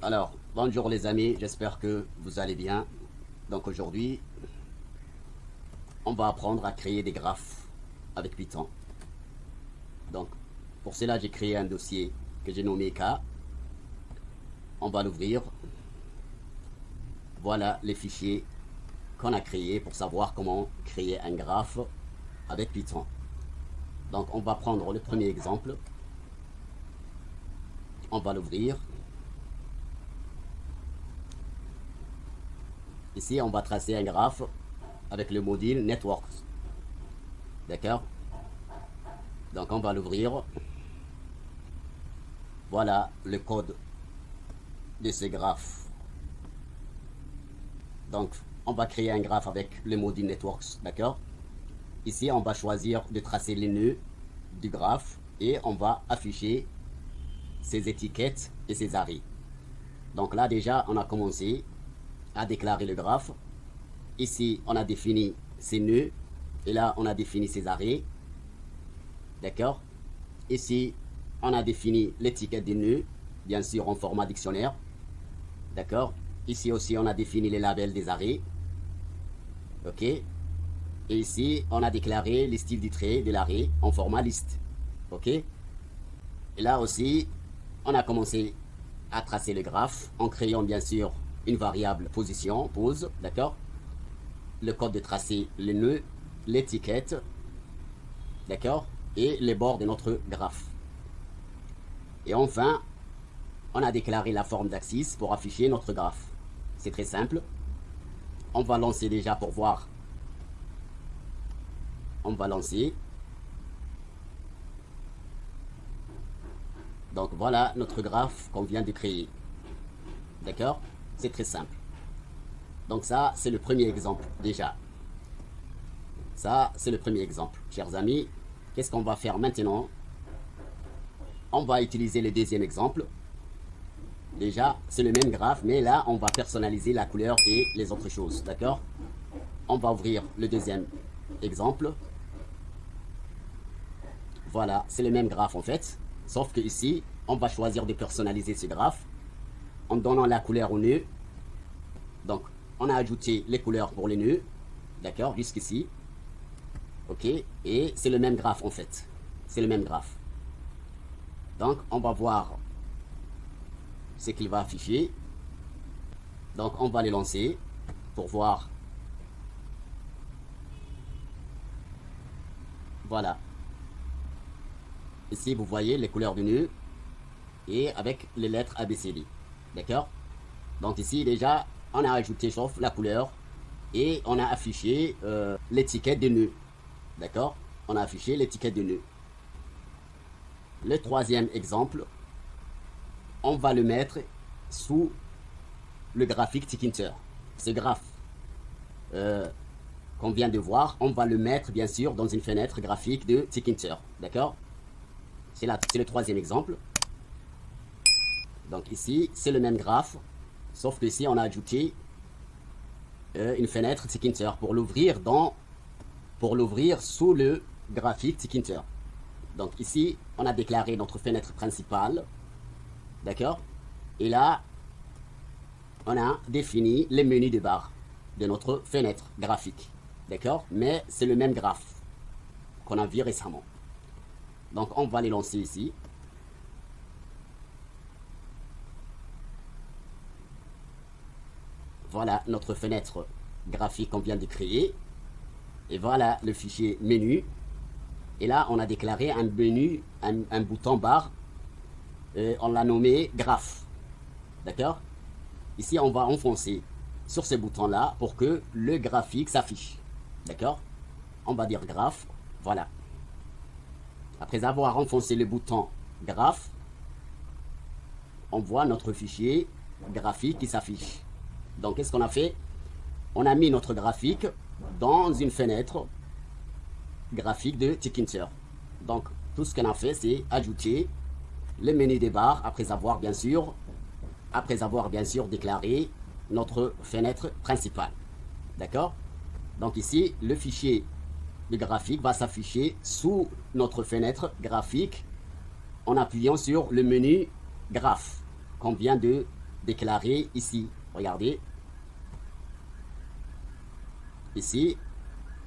Alors, bonjour les amis, j'espère que vous allez bien. Donc aujourd'hui, on va apprendre à créer des graphes avec Python. Donc, pour cela, j'ai créé un dossier que j'ai nommé K. On va l'ouvrir. Voilà les fichiers qu'on a créés pour savoir comment créer un graphe avec Python. Donc, on va prendre le premier exemple. On va l'ouvrir. Ici, on va tracer un graphe avec le module Networks. D'accord? Donc, on va l'ouvrir. Voilà le code de ce graphe. Donc, on va créer un graphe avec le module Networks. D'accord? Ici, on va choisir de tracer les nœuds du graphe et on va afficher ses étiquettes et ses arrêts. Donc là, déjà, on a commencé à déclarer le graphe. Ici, on a défini ses nœuds et là, on a défini ses arrêts. D'accord? Ici, on a défini l'étiquette des nœuds, bien sûr en format dictionnaire. D'accord? Ici aussi, on a défini les labels des arrêts. OK? Et ici, on a déclaré les styles du trait de l'arrêt en format liste. OK? Et là aussi, on a commencé à tracer le graphe en créant bien sûr une variable position, pose, d'accord? Le code de tracer le nœud, l'étiquette, d'accord? Et les bords de notre graphe. Et enfin, on a déclaré la forme d'axis pour afficher notre graphe. C'est très simple. On va lancer déjà pour voir. On va lancer. Donc voilà notre graphe qu'on vient de créer. D'accord? C'est très simple. Donc ça, c'est le premier exemple déjà. Ça, c'est le premier exemple. Chers amis, qu'est-ce qu'on va faire maintenant? On va utiliser le deuxième exemple. Déjà, c'est le même graphe, mais là, on va personnaliser la couleur et les autres choses. D'accord? On va ouvrir le deuxième exemple. Voilà, c'est le même graphe en fait. Sauf que ici, on va choisir de personnaliser ce graphe en donnant la couleur au nœud. Donc, on a ajouté les couleurs pour les nœuds. D'accord? Jusqu'ici. OK? Et c'est le même graphe en fait. C'est le même graphe. Donc, on va voir ce qu'il va afficher. Donc, on va les lancer pour voir. Voilà. Ici, vous voyez les couleurs du nœud et avec les lettres ABCD. D'accord? Donc ici, déjà, on a ajouté sauf la couleur et on a affiché l'étiquette de nœud. D'accord? On a affiché l'étiquette de nœud. Le troisième exemple, on va le mettre sous le graphique Tkinter. Ce graphe qu'on vient de voir, on va le mettre bien sûr dans une fenêtre graphique de Tkinter. D'accord? C'est le troisième exemple. Donc ici, c'est le même graphe, sauf que ici, on a ajouté une fenêtre Tkinter pour l'ouvrir sous le graphique Tkinter. Donc ici, on a déclaré notre fenêtre principale. D'accord? Et là, on a défini les menus de barre de notre fenêtre graphique. D'accord? Mais c'est le même graphe qu'on a vu récemment. Donc on va les lancer ici. Voilà notre fenêtre graphique qu'on vient de créer. Et voilà le fichier menu. Et là, on a déclaré un menu, un bouton barre. On l'a nommé graphe. D'accord? Ici, on va enfoncer sur ce bouton-là pour que le graphique s'affiche. D'accord? On va dire graphe. Voilà. Après avoir enfoncé le bouton graphe, on voit notre fichier graphique qui s'affiche. Donc, qu'est-ce qu'on a fait? On a mis notre graphique dans une fenêtre graphique de Tkinter. Donc, tout ce qu'on a fait, c'est ajouter le menu des barres après avoir bien sûr déclaré notre fenêtre principale. D'accord? Donc ici, le fichier de graphique va s'afficher sous notre fenêtre graphique en appuyant sur le menu graphe qu'on vient de déclarer ici. Regardez. Ici,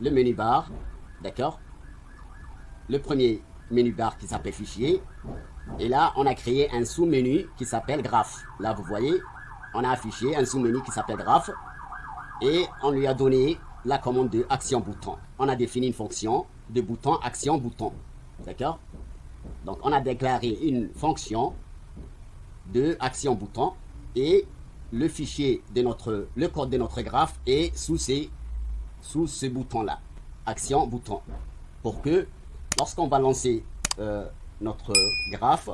le menu bar. D'accord? Le premier menu bar qui s'appelle fichier. Et là, on a créé un sous-menu qui s'appelle graphe. Là, vous voyez, on a affiché un sous-menu qui s'appelle graphe. Et on lui a donné la commande de action bouton. On a défini une fonction de bouton action bouton. D'accord? Donc, on a déclaré une fonction de action bouton et le fichier de le code de notre graphe est sous ce bouton-là, action bouton, pour que lorsqu'on va lancer notre graphe,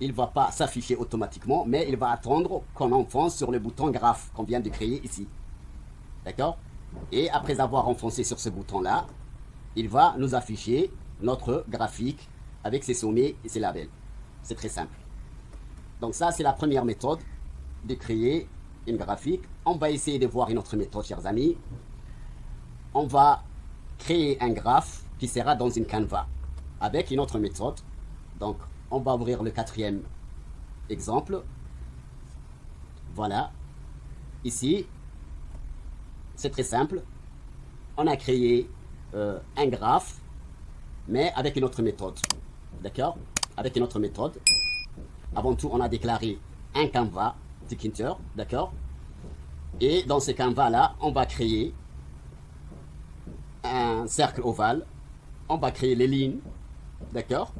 il ne va pas s'afficher automatiquement, mais il va attendre qu'on enfonce sur le bouton graphe qu'on vient de créer ici. D'accord? Et après avoir enfoncé sur ce bouton-là, il va nous afficher notre graphique avec ses sommets et ses labels. C'est très simple. Donc ça, c'est la première méthode de créer une graphique. On va essayer de voir une autre méthode, chers amis. On va créer un graphe qui sera dans une Canva avec une autre méthode. Donc, on va ouvrir le quatrième exemple. Voilà. Ici, c'est très simple. On a créé un graphe, mais avec une autre méthode. D'accord? Avec une autre méthode. Avant tout, on a déclaré un Canva Tkinter. D'accord? Et dans ce Canva-là, on va créer un cercle ovale. On va créer les lignes. D'accord?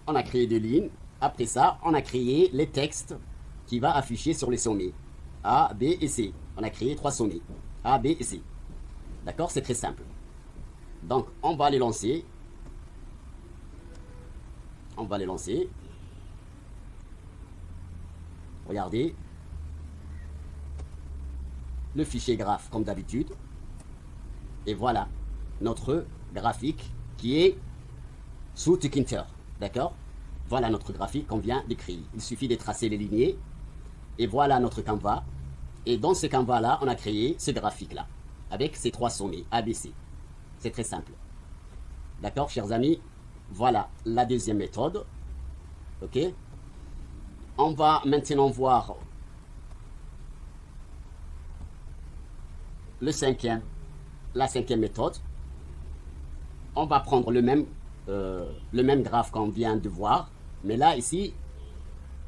On a créé des lignes. Après ça, on a créé les textes qui va afficher sur les sommets. A, B et C. On a créé 3 sommets. A, B et C. D'accord? C'est très simple. Donc, on va les lancer. On va les lancer. Regardez. Le fichier graphe comme d'habitude. Et voilà notre graphique qui est sous Tkinter. D'accord? Voilà notre graphique qu'on vient d'écrire. Il suffit de tracer les lignées. Et voilà notre Canva. Et dans ce Canva-là, on a créé ce graphique-là. Avec ces 3 sommets, ABC. C'est très simple. D'accord, chers amis? Voilà la deuxième méthode. Ok? On va maintenant voir la cinquième méthode. On va prendre le même graphe qu'on vient de voir. Mais là, ici,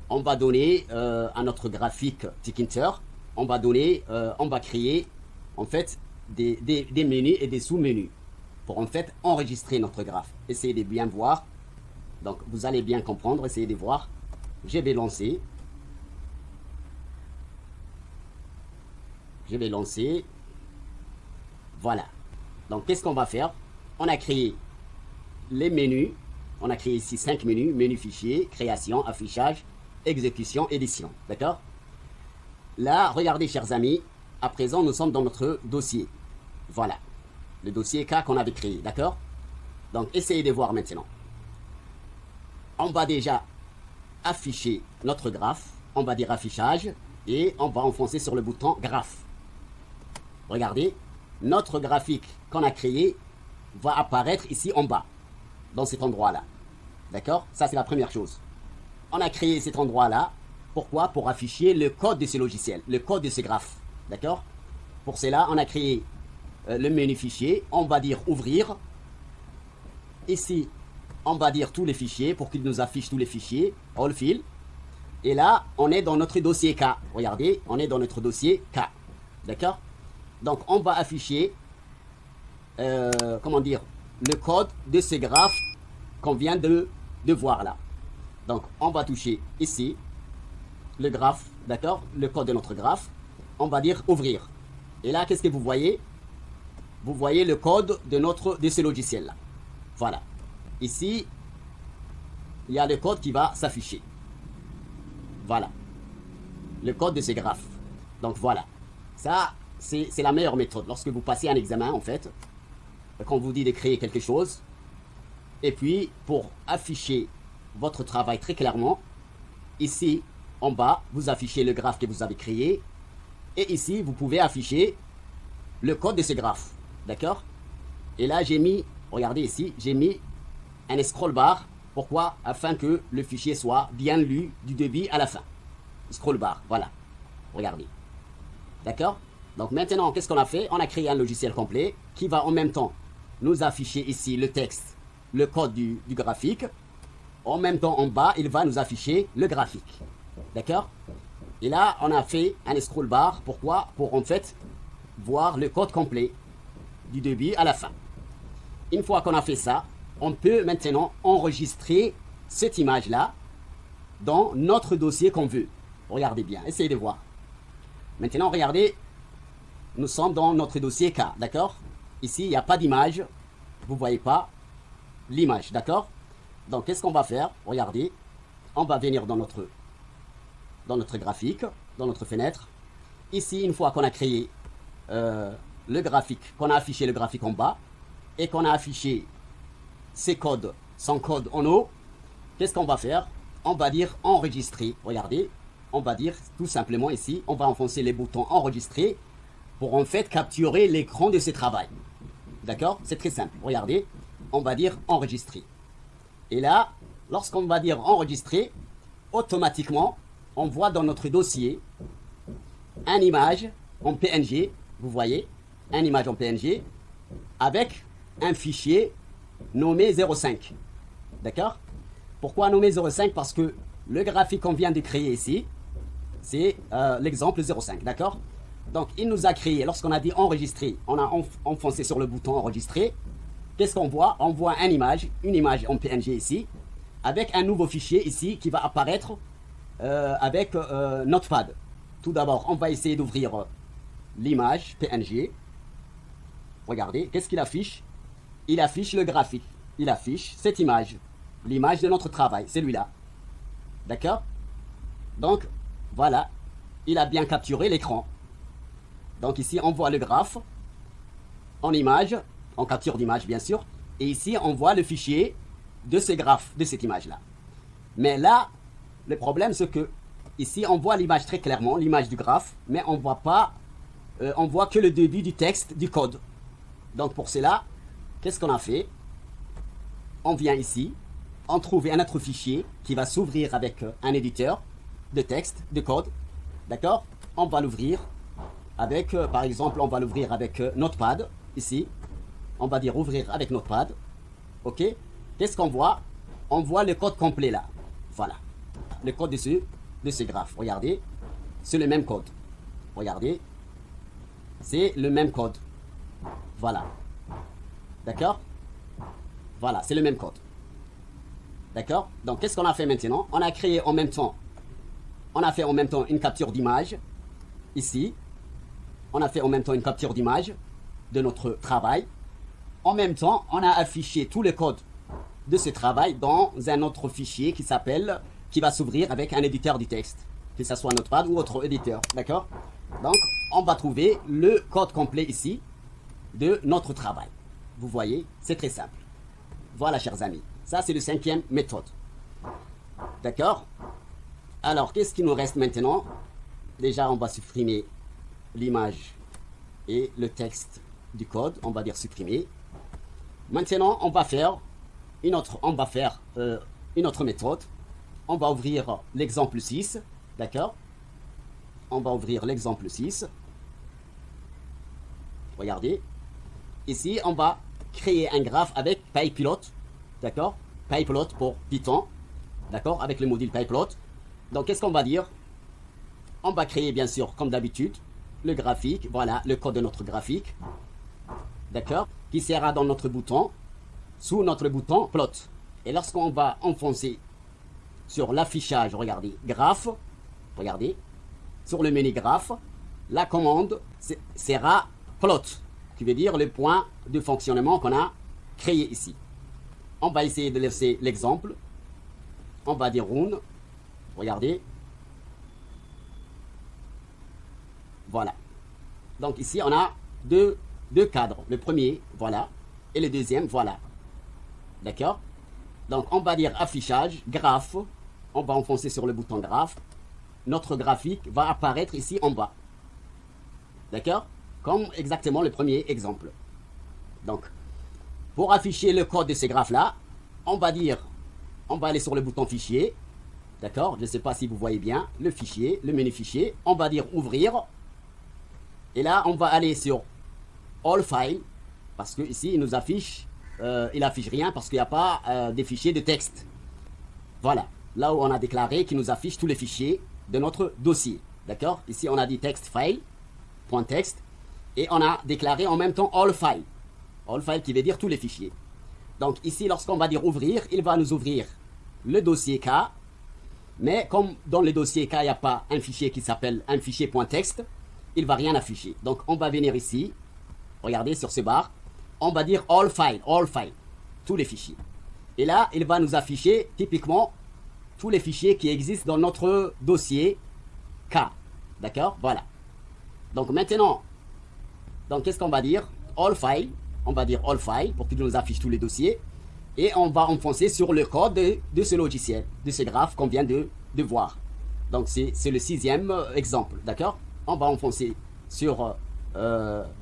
on va donner à notre graphique Tkinter, on va créer en fait des menus et des sous-menus pour en fait enregistrer notre graphe. Essayez de bien voir. Donc vous allez bien comprendre, essayez de voir. Je vais lancer. Voilà. Donc qu'est-ce qu'on va faire? On a créé les menus. On a créé ici 5 menus. Menu fichier, création, affichage, exécution, édition. D'accord? Là, regardez, chers amis. À présent, nous sommes dans notre dossier. Voilà. Le dossier K qu'on avait créé. D'accord? Donc, essayez de voir maintenant. On va déjà afficher notre graphe. On va dire affichage. Et on va enfoncer sur le bouton graphe. Regardez. Notre graphique qu'on a créé va apparaître ici en bas. Dans cet endroit-là. D'accord? Ça, c'est la première chose. On a créé cet endroit-là. Pourquoi? Pour afficher le code de ce logiciel, le code de ce graphe. D'accord? Pour cela, on a créé le menu fichier. On va dire ouvrir. Ici, on va dire tous les fichiers pour qu'il nous affiche tous les fichiers. All file. Et là, on est dans notre dossier K. Regardez, on est dans notre dossier K. D'accord? Donc, on va afficher, le code de ce graphe qu'on vient de voir là. Donc, on va toucher ici le graphe, d'accord? Le code de notre graphe. On va dire ouvrir. Et là, qu'est-ce que vous voyez? Vous voyez le code de ce logiciel-là. Voilà. Ici, il y a le code qui va s'afficher. Voilà. Le code de ce graphe. Donc, voilà. Ça, c'est la meilleure méthode. Lorsque vous passez un examen, en fait, quand on vous dit de créer quelque chose, et puis, pour afficher votre travail très clairement, ici, en bas, vous affichez le graphe que vous avez créé. Et ici, vous pouvez afficher le code de ce graphe. D'accord? Et là, j'ai mis, regardez ici, j'ai mis un scroll bar. Pourquoi? Afin que le fichier soit bien lu du début à la fin. scroll bar. Voilà. Regardez. D'accord? Donc maintenant, qu'est-ce qu'on a fait? On a créé un logiciel complet qui va en même temps nous afficher ici le texte, le code du graphique. En même temps, en bas, il va nous afficher le graphique. D'accord? Et là, on a fait un scroll bar. Pourquoi? Pour en fait voir le code complet du début à la fin. Une fois qu'on a fait ça, on peut maintenant enregistrer cette image-là dans notre dossier qu'on veut. Regardez bien, essayez de voir. Maintenant, regardez, nous sommes dans notre dossier K, d'accord? Ici, il n'y a pas d'image, vous ne voyez pas l'image, d'accord? Donc, qu'est-ce qu'on va faire? Regardez, on va venir dans notre graphique, dans notre fenêtre. Ici, une fois qu'on a créé le graphique, qu'on a affiché le graphique en bas, et qu'on a affiché ses codes, son code en haut, qu'est-ce qu'on va faire? On va dire enregistrer. Regardez, on va dire tout simplement ici, on va enfoncer les boutons enregistrer pour en fait capturer l'écran de ce travail. D'accord? C'est très simple. Regardez, on va dire enregistrer. Et là, lorsqu'on va dire enregistrer, automatiquement, on voit dans notre dossier une image en PNG, vous voyez, une image en PNG avec un fichier nommé 05. D'accord? Pourquoi nommé 05? Parce que le graphique qu'on vient de créer ici, c'est l'exemple 05. D'accord? Donc, il nous a créé, lorsqu'on a dit enregistrer, on a enfoncé sur le bouton enregistrer. Qu'est-ce qu'on voit? On voit une image en PNG ici, avec un nouveau fichier ici qui va apparaître avec Notepad. Tout d'abord, on va essayer d'ouvrir l'image PNG. Regardez, qu'est-ce qu'il affiche? Il affiche le graphique. Il affiche cette image. L'image de notre travail, c'est celui-là. D'accord? Donc, voilà. Il a bien capturé l'écran. Donc ici, on voit le graphe en image, en capture d'image, bien sûr. Et ici, on voit le fichier de ce graphe, de cette image-là. Mais là, le problème, c'est que ici, on voit l'image très clairement, l'image du graphe, mais on voit pas, on voit que le début du texte, du code. Donc pour cela, qu'est-ce qu'on a fait? On vient ici, on trouve un autre fichier qui va s'ouvrir avec un éditeur de texte, de code. D'accord? On va l'ouvrir avec, par exemple, on va l'ouvrir avec Notepad, ici. On va dire ouvrir avec Notepad. Ok? Qu'est-ce qu'on voit? On voit le code complet là. Voilà. Le code de ce graphe. Regardez. C'est le même code. Regardez. C'est le même code. Voilà. D'accord? Voilà, c'est le même code. D'accord? Donc, qu'est-ce qu'on a fait maintenant? On a créé en même temps, une capture d'image. Ici. On a fait en même temps une capture d'image de notre travail. En même temps, on a affiché tout le code de ce travail dans un autre fichier qui va s'ouvrir avec un éditeur du texte, que ce soit Notepad ou autre éditeur. D'accord? Donc, on va trouver le code complet ici de notre travail. Vous voyez, c'est très simple. Voilà, chers amis. Ça, c'est le 5e méthode. D'accord? Alors, qu'est-ce qui nous reste maintenant? Déjà, on va supprimer l'image et le texte du code. On va dire supprimer. Maintenant, on va faire une autre méthode. On va ouvrir l'exemple 6. D'accord? On va ouvrir l'exemple 6. Regardez. Ici, on va créer un graphe avec PyPlot. D'accord? PyPlot pour Python. D'accord? Avec le module PyPlot. Donc, qu'est-ce qu'on va dire? On va créer, bien sûr, comme d'habitude, le graphique. Voilà, le code de notre graphique. D'accord? Qui sera dans notre bouton, sous notre bouton plot. Et lorsqu'on va enfoncer sur l'affichage, regardez, graphe, regardez, sur le menu graphe, la commande sera plot, qui veut dire le point de fonctionnement qu'on a créé ici. On va essayer de laisser l'exemple. On va dire run. Regardez. Voilà. Donc ici, on a deux cadres. Le premier, voilà. Et le deuxième, voilà. D'accord? Donc, on va dire affichage, graphe. On va enfoncer sur le bouton graphe. Notre graphique va apparaître ici en bas. D'accord? Comme exactement le premier exemple. Donc, pour afficher le code de ces graphes-là, on va aller sur le bouton fichier. D'accord? Je ne sais pas si vous voyez bien le fichier, le menu fichier. On va dire ouvrir. Et là, on va aller sur All File. Parce que ici, il nous affiche, il affiche rien parce qu'il n'y a pas des fichiers de texte. Voilà. Là où on a déclaré qu'il nous affiche tous les fichiers de notre dossier. D'accord? Ici, on a dit text file, point texte. Et on a déclaré en même temps All File. All File qui veut dire tous les fichiers. Donc ici, lorsqu'on va dire ouvrir, il va nous ouvrir le dossier K. Mais comme dans le dossier K, il n'y a pas un fichier qui s'appelle un fichier .text, il ne va rien afficher. Donc on va venir ici, regardez sur ce bar, on va dire all file, tous les fichiers. Et là, il va nous afficher typiquement tous les fichiers qui existent dans notre dossier K. D'accord? Voilà. Donc maintenant, donc qu'est-ce qu'on va dire? All file, on va dire all file pour qu'il nous affiche tous les dossiers. Et on va enfoncer sur le code de ce logiciel, de ce graphe qu'on vient de voir. Donc c'est le 6e exemple, d'accord? On va enfoncer sur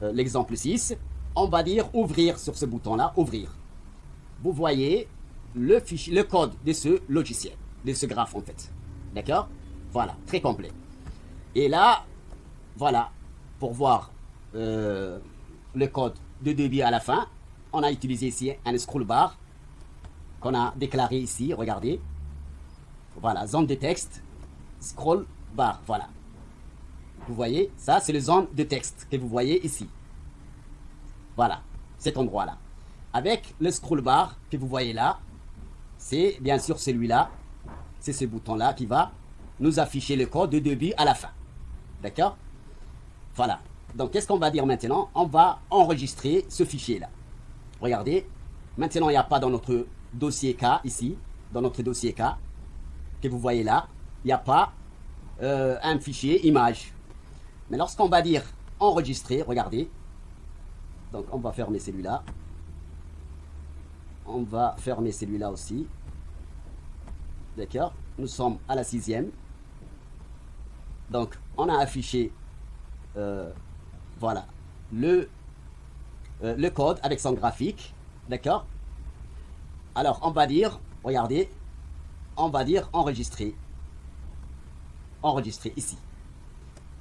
l'exemple 6. On va dire ouvrir sur ce bouton-là, ouvrir. Vous voyez le fichier, le code de ce logiciel, de ce graphe en fait. D'accord? Voilà, très complet. Et là, voilà, pour voir le code de début à la fin, on a utilisé ici un scroll bar qu'on a déclaré ici, regardez. Voilà, zone de texte, scroll bar, voilà. Vous voyez, ça c'est le zone de texte que vous voyez ici. Voilà, cet endroit-là. Avec le scroll bar que vous voyez là, c'est bien sûr celui-là, c'est ce bouton-là qui va nous afficher le code de début à la fin. D'accord? Voilà. Donc qu'est-ce qu'on va dire maintenant? On va enregistrer ce fichier-là. Regardez, maintenant il n'y a pas dans notre dossier K ici, dans notre dossier K, que vous voyez là, il n'y a pas un fichier image. Mais lorsqu'on va dire enregistrer, regardez, donc on va fermer celui-là, on va fermer celui-là aussi, d'accord, nous sommes à la 6e, donc on a affiché, voilà, le code avec son graphique, d'accord. Alors, on va dire, regardez, on va dire enregistrer. Enregistrer ici.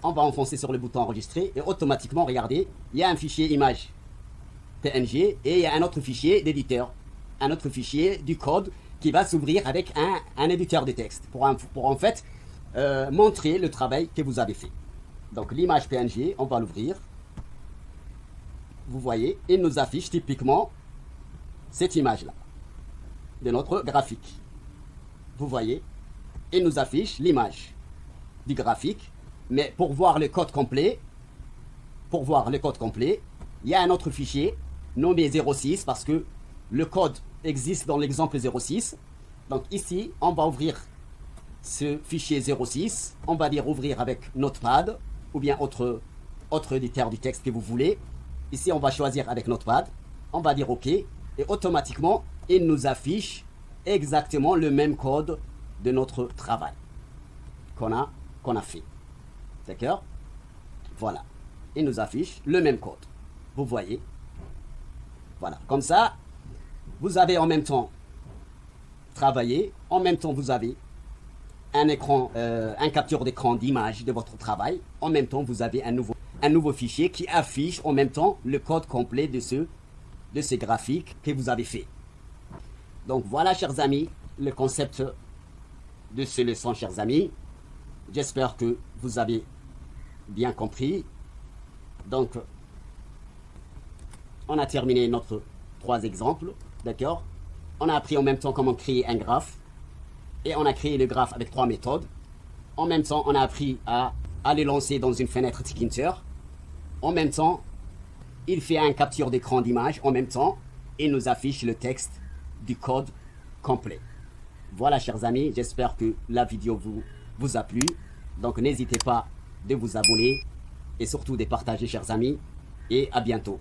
On va enfoncer sur le bouton enregistrer et automatiquement, regardez, il y a un fichier image PNG et il y a un autre fichier d'éditeur. Un autre fichier du code qui va s'ouvrir avec un éditeur de texte pour en fait montrer le travail que vous avez fait. Donc l'image PNG, on va l'ouvrir. Vous voyez, il nous affiche typiquement cette image-là de notre graphique. Vous voyez, il nous affiche l'image du graphique, mais pour voir le code complet, il y a un autre fichier nommé 06 parce que le code existe dans l'exemple 06. Donc ici, on va ouvrir ce fichier 06, on va dire ouvrir avec Notepad ou bien autre éditeur du texte que vous voulez. Ici, on va choisir avec Notepad, on va dire OK et automatiquement, il nous affiche exactement le même code de notre travail qu'on a fait. D'accord? Voilà. Il nous affiche le même code. Vous voyez? Voilà. Comme ça, vous avez en même temps travaillé, en même temps vous avez un écran, un capture d'écran d'image de votre travail. En même temps, vous avez un nouveau fichier qui affiche en même temps le code complet de ce graphique que vous avez fait. Donc voilà, chers amis, le concept de ce leçon, chers amis. J'espère que vous avez bien compris. Donc, on a terminé notre 3 exemples, d'accord? On a appris en même temps comment créer un graphe. Et on a créé le graphe avec 3 méthodes. En même temps, on a appris à le lancer dans une fenêtre Tkinter. En même temps, il fait un capture d'écran d'image. En même temps, il nous affiche le texte du code complet. Voilà, chers amis, j'espère que la vidéo vous a plu. Donc, n'hésitez pas de vous abonner et surtout de partager, chers amis. Et à bientôt.